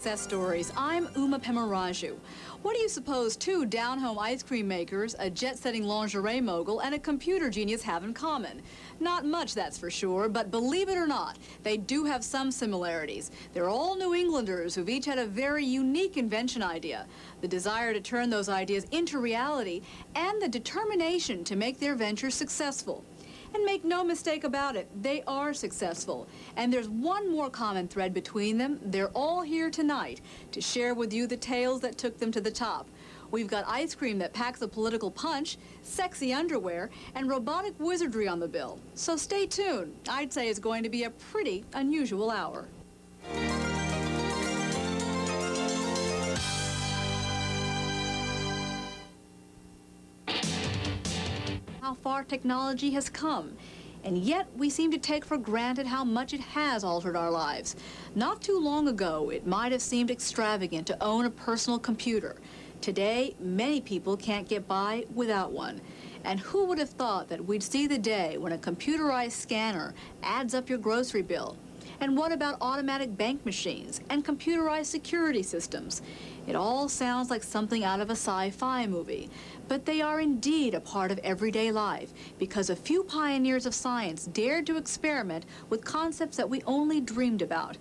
Success Stories. I'm Uma Pemaraju. What do you suppose two down-home ice cream makers, a jet-setting lingerie mogul, and a computer genius have in common? Not much, that's for sure, but believe it or not, they do have some similarities. They're all New Englanders who've each had a very unique invention idea, the desire to turn those ideas into reality, and the determination to make their ventures successful. And make no mistake about it, they are successful. And there's one more common thread between them. They're all here tonight to share with you the tales that took them to the top. We've got ice cream that packs a political punch, sexy underwear, and robotic wizardry on the bill. So stay tuned. I'd say it's going to be a pretty unusual hour. How far technology has come, and yet we seem to take for granted how much it has altered our lives. Not too long ago, it might have seemed extravagant to own a personal computer. Today, many people can't get by without one. And who would have thought that we'd see the day when a computerized scanner adds up your grocery bill? And what about automatic bank machines and computerized security systems? It all sounds like something out of a sci-fi movie, but they are indeed a part of everyday life because a few pioneers of science dared to experiment with concepts that we only dreamed about.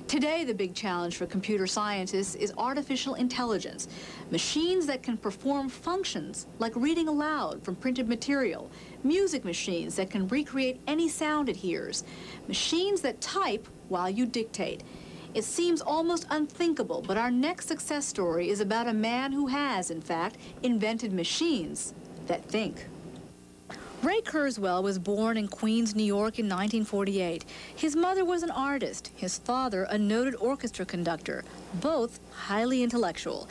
Today, the big challenge for computer scientists is artificial intelligence, machines that can perform functions like reading aloud from printed material, music machines that can recreate any sound it hears, machines that type while you dictate. It seems almost unthinkable, but our next success story is about a man who has, in fact, invented machines that think. Ray Kurzweil was born in Queens, New York in 1948. His mother was an artist, his father a noted orchestra conductor, both highly intellectual.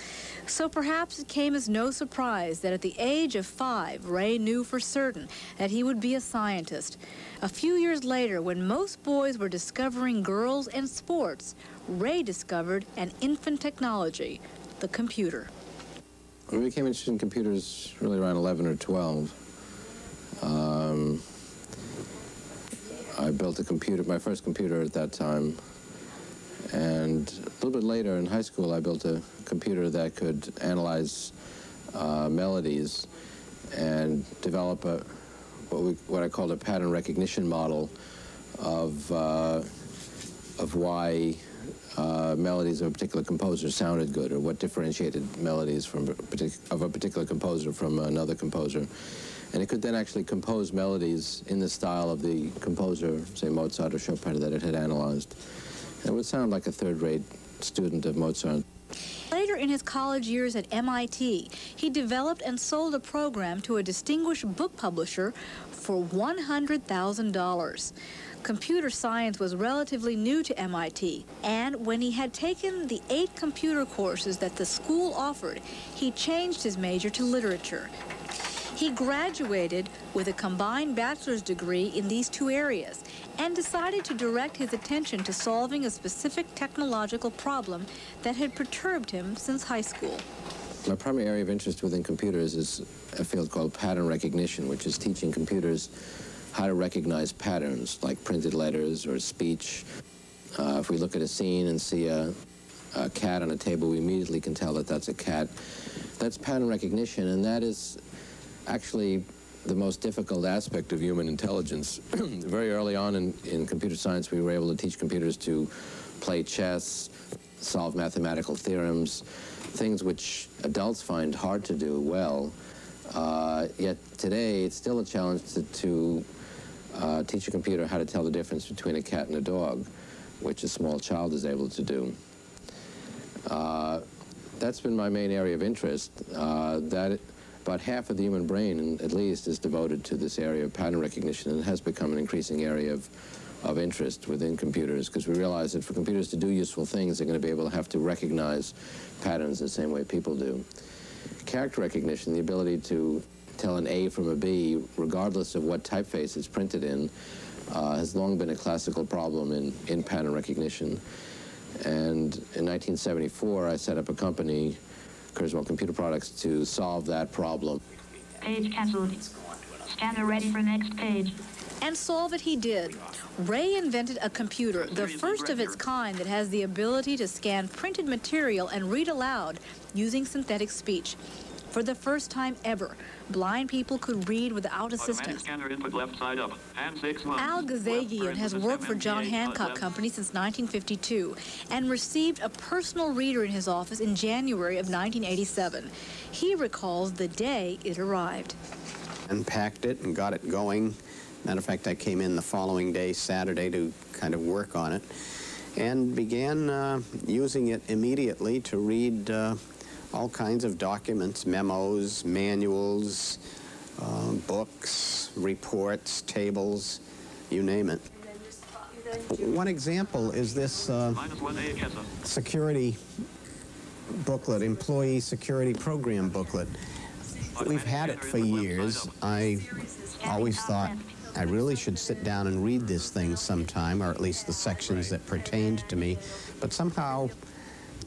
So perhaps it came as no surprise that at the age of 5, Ray knew for certain that he would be a scientist. A few years later, when most boys were discovering girls and sports, Ray discovered an infant technology, the computer. I became interested in computers really around 11 or 12. I built a computer, my first computer at that time, and a little bit later in high school I built a computer that could analyze melodies and develop what I called a pattern recognition model of why melodies of a particular composer sounded good, or what differentiated melodies of a particular composer from another composer. And it could then actually compose melodies in the style of the composer, say Mozart or Chopin, that it had analyzed. And it would sound like a third-rate student of Mozart. Later in his college years at MIT, he developed and sold a program to a distinguished book publisher for $100,000. Computer science was relatively new to MIT, and when he had taken the 8 computer courses that the school offered, he changed his major to literature. He graduated with a combined bachelor's degree in these 2 areas and decided to direct his attention to solving a specific technological problem that had perturbed him since high school. My primary area of interest within computers is a field called pattern recognition, which is teaching computers how to recognize patterns, like printed letters or speech. If we look at a scene and see a cat on a table, we immediately can tell that that's a cat. That's pattern recognition, and that is actually the most difficult aspect of human intelligence. Very early on in computer science, we were able to teach computers to play chess, solve mathematical theorems, things which adults find hard to do well. Yet today, it's still a challenge to teach a computer how to tell the difference between a cat and a dog, which a small child is able to do. That's been my main area of interest. About half of the human brain, at least, is devoted to this area of pattern recognition, and it has become an increasing area of interest within computers, because we realize that for computers to do useful things, they're going to be able to have to recognize patterns the same way people do. Character recognition, the ability to tell an A from a B, regardless of what typeface it's printed in, has long been a classical problem in pattern recognition. And in 1974, I set up a company, Kurzweil Computer Products, to solve that problem. Page canceled. Scanner ready for next page. And solve it he did. Ray invented a computer, the first of its kind that has the ability to scan printed material and read aloud using synthetic speech. For the first time ever, blind people could read without assistance. Al Gazagian has worked for John Hancock Company since 1952 and received a personal reader in his office in January of 1987. He recalls the day it arrived. Unpacked it and got it going. Matter of fact, I came in the following day, Saturday, to kind of work on it and began using it immediately to read all kinds of documents, memos, manuals, books, reports, tables, you name it. One example is this security booklet, employee security program booklet. We've had it for years. I always thought I really should sit down and read this thing sometime, or at least the sections that pertained to me, but somehow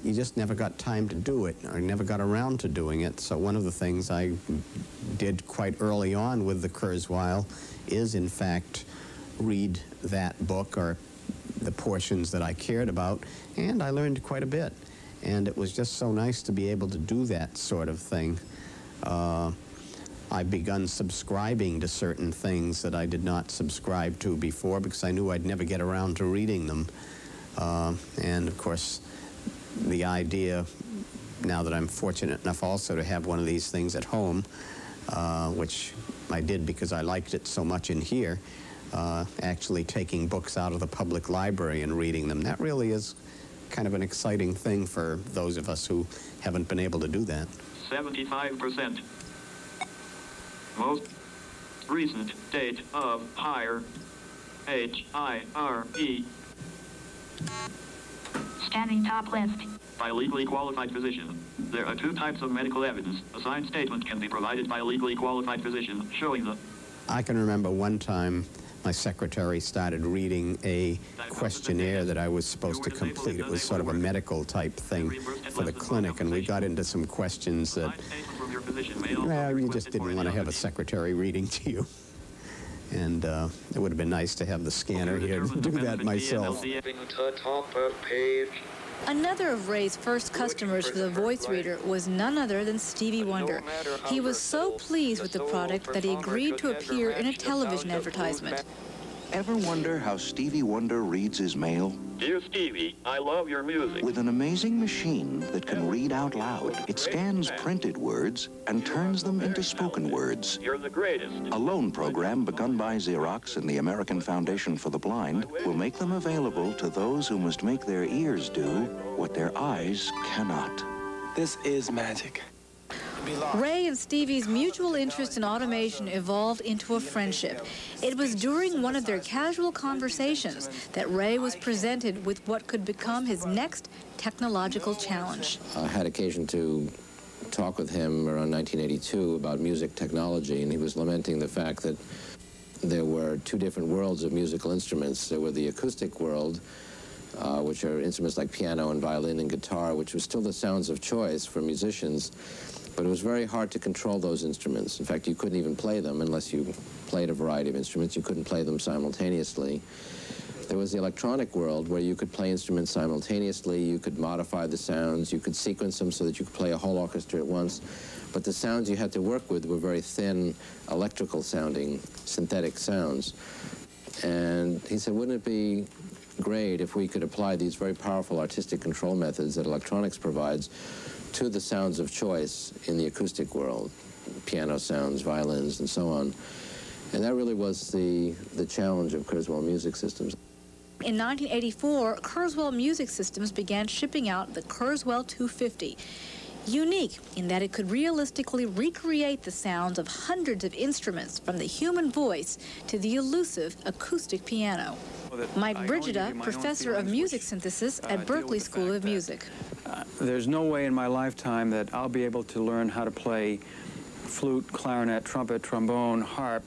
you just never got time to do it, or never got around to doing it. So one of the things I did quite early on with the Kurzweil is, in fact, read that book, or the portions that I cared about, and I learned quite a bit. And it was just so nice to be able to do that sort of thing. I've begun subscribing to certain things that I did not subscribe to before because I knew I'd never get around to reading them. And of course, the idea, now that I'm fortunate enough also to have one of these things at home, which I did because I liked it so much in here, actually taking books out of the public library and reading them, that really is kind of an exciting thing for those of us who haven't been able to do that. 75%. Most recent date of hire, H-I-R-E. Scanning top list. By legally qualified physician. There are two types of medical evidence. A signed statement can be provided by a legally qualified physician showing the... I can remember one time my secretary started reading a questionnaire that I was supposed to complete. It was sort of a medical type thing for the clinic, and we got into some questions that, well, you just didn't want to have a secretary reading to you. And it would have been nice to have the scanner here to do that myself. Another of Ray's first customers for the voice reader was none other than Stevie Wonder. He was so pleased with the product that he agreed to appear in a television advertisement. Ever wonder how Stevie Wonder reads his mail? Dear Stevie, I love your music. With an amazing machine that can read out loud, it scans printed words and turns them into spoken words. You're the greatest. A loan program begun by Xerox and the American Foundation for the Blind will make them available to those who must make their ears do what their eyes cannot. This is magic. Ray and Stevie's mutual interest in automation evolved into a friendship. It was during one of their casual conversations that Ray was presented with what could become his next technological challenge. I had occasion to talk with him around 1982 about music technology, and he was lamenting the fact that there were two different worlds of musical instruments. There were the acoustic world, which are instruments like piano and violin and guitar, which was still the sounds of choice for musicians. But it was very hard to control those instruments. In fact, you couldn't even play them unless you played a variety of instruments. You couldn't play them simultaneously. There was the electronic world where you could play instruments simultaneously. You could modify the sounds. You could sequence them so that you could play a whole orchestra at once. But the sounds you had to work with were very thin, electrical sounding, synthetic sounds. And he said, wouldn't it be great if we could apply these very powerful artistic control methods that electronics provides to the sounds of choice in the acoustic world, piano sounds, violins, and so on. And that really was the challenge of Kurzweil Music Systems. In 1984, Kurzweil Music Systems began shipping out the Kurzweil 250. Unique in that it could realistically recreate the sounds of hundreds of instruments, from the human voice to the elusive acoustic piano. Mike Brigida, professor of music synthesis at Berklee School of Music. There's no way in my lifetime that I'll be able to learn how to play flute, clarinet, trumpet, trombone, harp,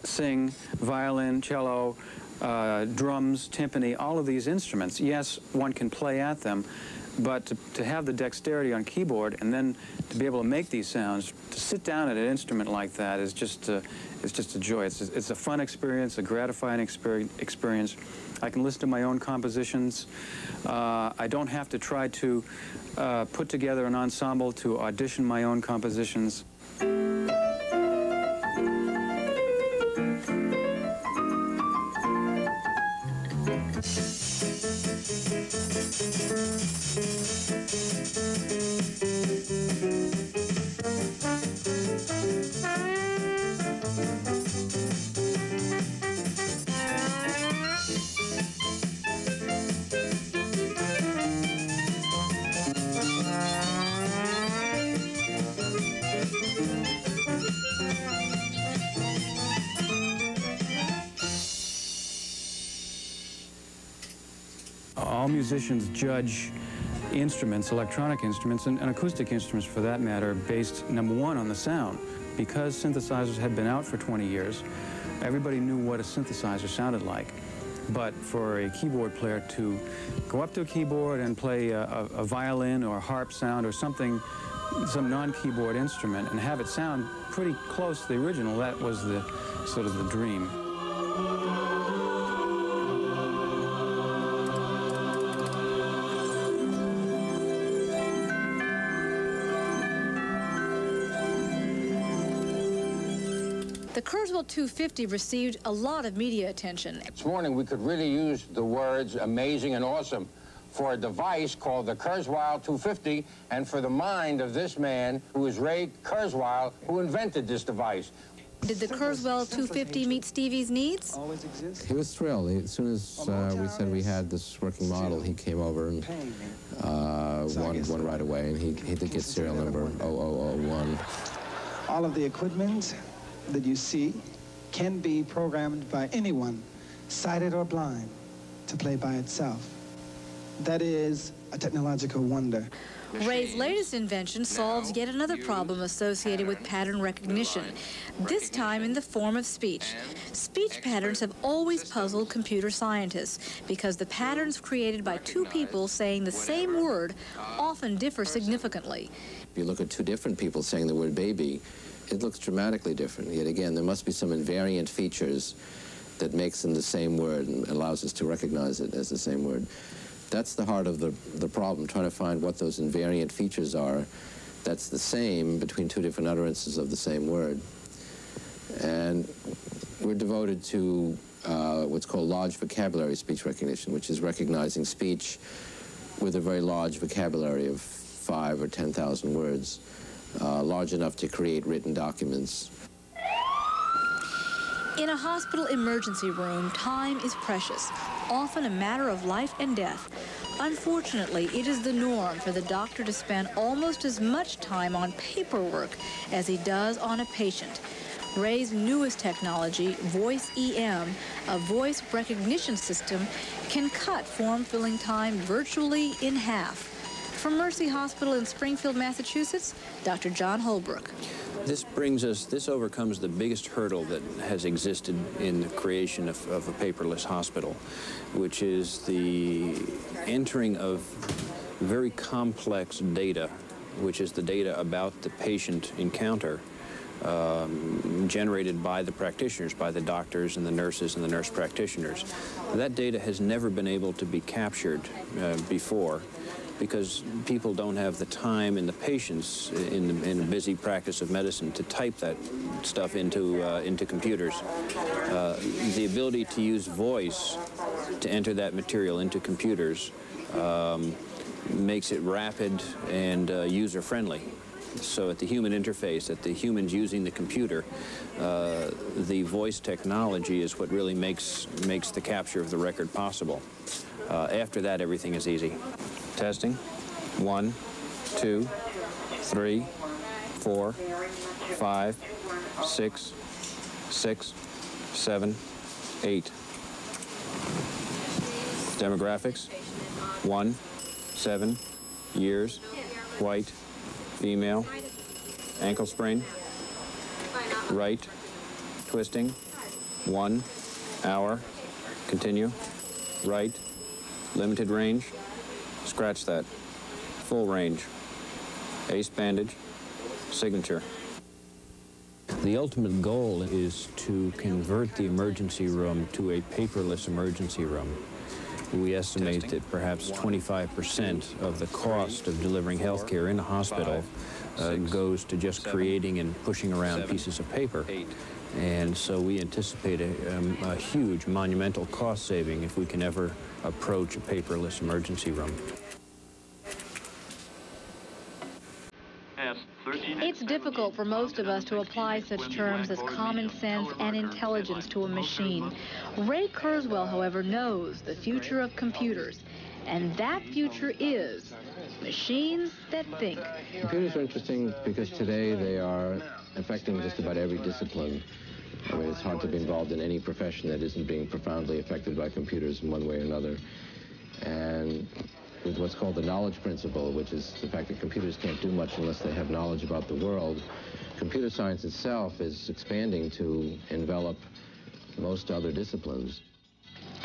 sing, violin, cello, drums, timpani, all of these instruments. Yes, one can play at them, But to have the dexterity on keyboard and then to be able to make these sounds, to sit down at an instrument like that is just a joy. It's a fun experience, a gratifying experience. I can listen to my own compositions. I don't have to try to put together an ensemble to audition my own compositions. All musicians judge instruments, electronic instruments, and acoustic instruments for that matter, based, number one, on the sound. Because synthesizers had been out for 20 years, everybody knew what a synthesizer sounded like. But for a keyboard player to go up to a keyboard and play a violin or a harp sound or something, some non-keyboard instrument, and have it sound pretty close to the original, that was the sort of the dream. The Kurzweil 250 received a lot of media attention. This morning, we could really use the words amazing and awesome for a device called the Kurzweil 250 and for the mind of this man, who is Ray Kurzweil, who invented this device. Did the Kurzweil 250 meet Stevie's needs? He was thrilled. As soon as we said we had this working model, he came over and wanted one right away, and he did get serial number 0001. All of the equipment that you see can be programmed by anyone, sighted or blind, to play by itself. That is a technological wonder. Ray's latest invention solves yet another problem associated with pattern recognition, this time in the form of speech. Speech patterns have always puzzled computer scientists because the patterns created by two people saying the same word often differ significantly. If you look at two different people saying the word baby, it looks dramatically different. Yet again, there must be some invariant features that makes them the same word and allows us to recognize it as the same word. That's the heart of the problem, trying to find what those invariant features are that's the same between two different utterances of the same word. And we're devoted to what's called large vocabulary speech recognition, which is recognizing speech with a very large vocabulary of 5,000 or 10,000 words. Large enough to create written documents. In a hospital emergency room, time is precious, often a matter of life and death. Unfortunately, it is the norm for the doctor to spend almost as much time on paperwork as he does on a patient. Ray's newest technology, Voice EM, a voice recognition system, can cut form-filling time virtually in half. From Mercy Hospital in Springfield, Massachusetts, Dr. John Holbrook. This overcomes the biggest hurdle that has existed in the creation of a paperless hospital, which is the entering of very complex data, which is the data about the patient encounter, generated by the practitioners, by the doctors and the nurses and the nurse practitioners. That data has never been able to be captured before, because people don't have the time and the patience in the busy practice of medicine to type that stuff into computers. The ability to use voice to enter that material into computers makes it rapid and user-friendly. So at the human interface, at the humans using the computer, the voice technology is what really makes the capture of the record possible. After that, everything is easy. Testing. 1, 2, 3, 4, 5, 6, 7, 8. Demographics. 1, 7 years, white, female, ankle sprain, right, twisting, 1 hour, continue, right, limited range, scratch that, full range. Ace bandage, signature. The ultimate goal is to convert the emergency room to a paperless emergency room. We estimate that perhaps 25% of the cost of delivering health care in a hospital goes to just creating and pushing around pieces of paper. And so we anticipate a huge monumental cost saving if we can ever approach a paperless emergency room. It's difficult for most of us to apply such terms as common sense and intelligence to a machine. Ray Kurzweil, however, knows the future of computers, and that future is machines that think. Computers are interesting because today they are affecting just about every discipline. I mean, it's hard to be involved in any profession that isn't being profoundly affected by computers in one way or another. And with what's called the knowledge principle, which is the fact that computers can't do much unless they have knowledge about the world, computer science itself is expanding to envelop most other disciplines.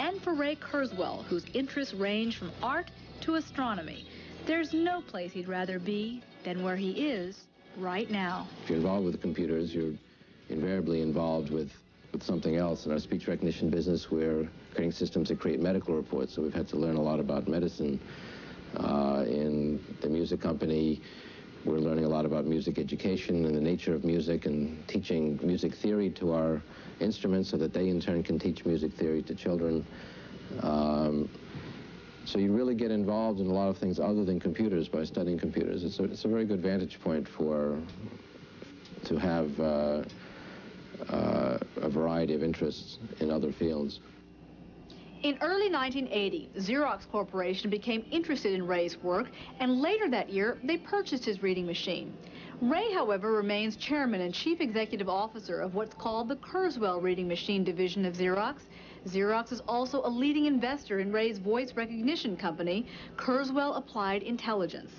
And for Ray Kurzweil, whose interests range from art to astronomy, there's no place he'd rather be than where he is right now. If you're involved with computers, you're invariably involved with something else. In our speech recognition business, we're creating systems that create medical reports, so we've had to learn a lot about medicine. In the music company, we're learning a lot about music education and the nature of music and teaching music theory to our instruments so that they in turn can teach music theory to children. So you really get involved in a lot of things other than computers by studying computers. It's a very good vantage point to have a variety of interests in other fields. In early 1980, Xerox Corporation became interested in Ray's work, and later that year, they purchased his reading machine. Ray, however, remains chairman and chief executive officer of what's called the Kurzweil Reading Machine division of Xerox. Xerox is also a leading investor in Ray's voice recognition company, Kurzweil Applied Intelligence.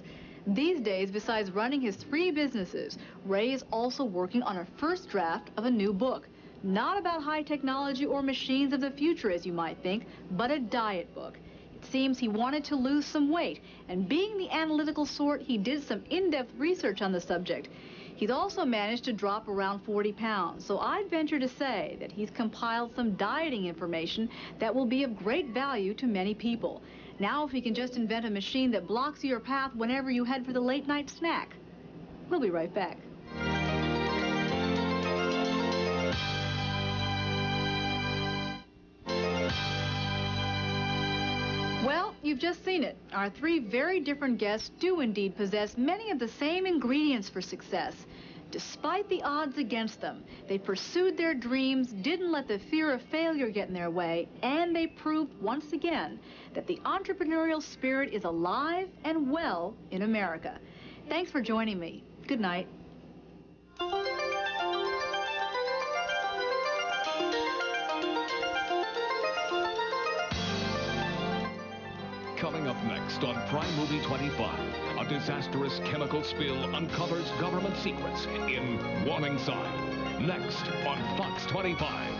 These days, besides running his 3 businesses, Ray is also working on a first draft of a new book. Not about high technology or machines of the future, as you might think, but a diet book. It seems he wanted to lose some weight, and being the analytical sort, he did some in-depth research on the subject. He's also managed to drop around 40 pounds, so I'd venture to say that he's compiled some dieting information that will be of great value to many people. Now, if he can just invent a machine that blocks your path whenever you head for the late-night snack. We'll be right back. Well, you've just seen it. Our 3 very different guests do indeed possess many of the same ingredients for success. Despite the odds against them, they pursued their dreams, didn't let the fear of failure get in their way, and they proved once again that the entrepreneurial spirit is alive and well in America. Thanks for joining me. Good night. Coming up next on Prime Movie 25, a disastrous chemical spill uncovers government secrets in Warning Sign. Next on Fox 25.